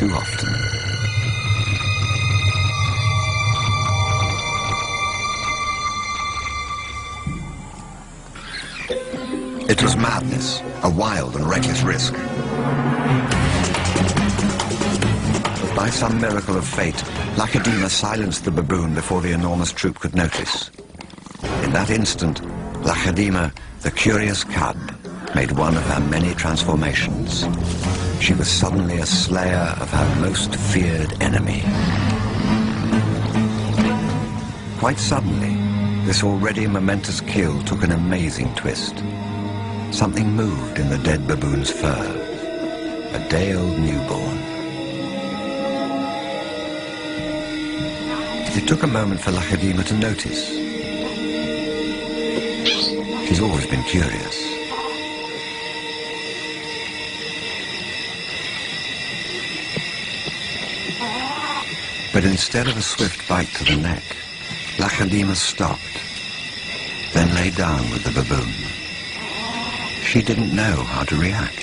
too often. It was madness, a wild and reckless risk. By some miracle of fate, Lakedima silenced the baboon before the enormous troop could notice. In that instant, Lakedima, the curious cub, made one of her many transformations. She was suddenly a slayer of her most feared enemy. Quite suddenly, this already momentous kill took an amazing twist. Something moved in the dead baboon's fur. A day-old newborn. It took a moment for Lakedima to notice. She's always been curious. But instead of a swift bite to the neck, Lakedima stopped, then lay down with the baboon. She didn't know how to react.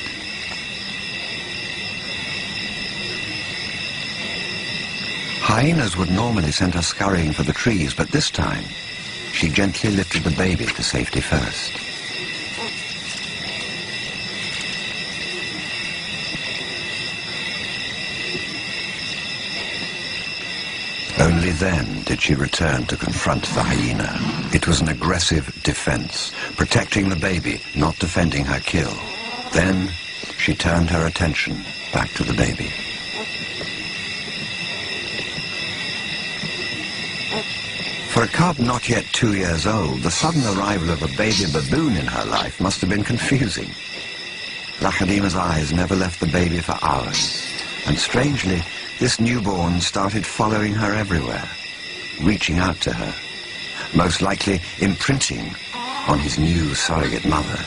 Hyenas would normally send her scurrying for the trees, but this time, she gently lifted the baby to safety first. Only then did she return to confront the hyena. It was an aggressive defense, protecting the baby, not defending her kill. Then she turned her attention back to the baby. For a cub not yet 2 years old, the sudden arrival of a baby baboon in her life must have been confusing. Lakedima's eyes never left the baby for hours, and strangely, this newborn started following her everywhere, reaching out to her, most likely imprinting on his new surrogate mother.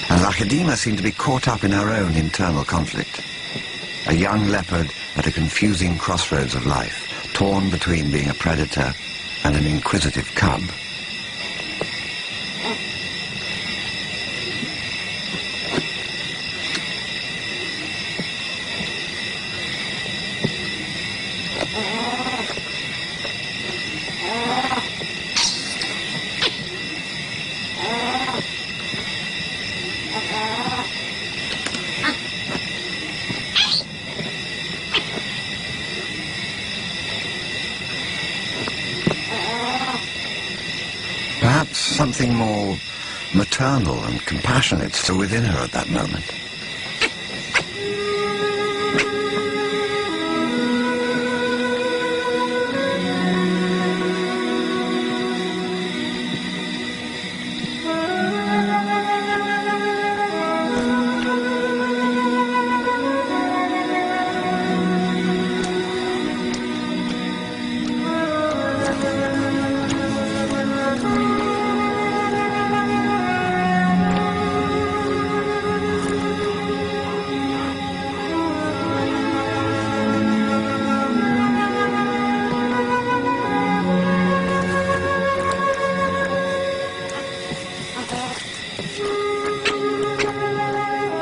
And Lakedima seemed to be caught up in her own internal conflict. A young leopard at a confusing crossroads of life, torn between being a predator and an inquisitive cub. Perhaps something more maternal and compassionate still within her at that moment.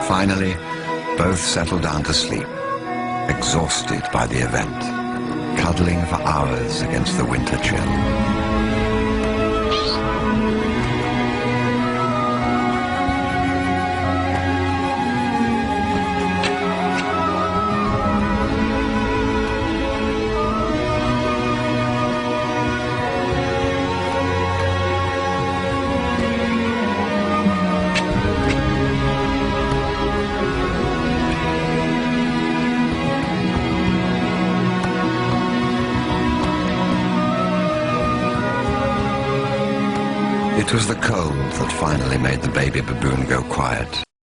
Finally, both settled down to sleep, exhausted by the event, cuddling for hours against the winter chill. It was the cold that finally made the baby baboon go quiet.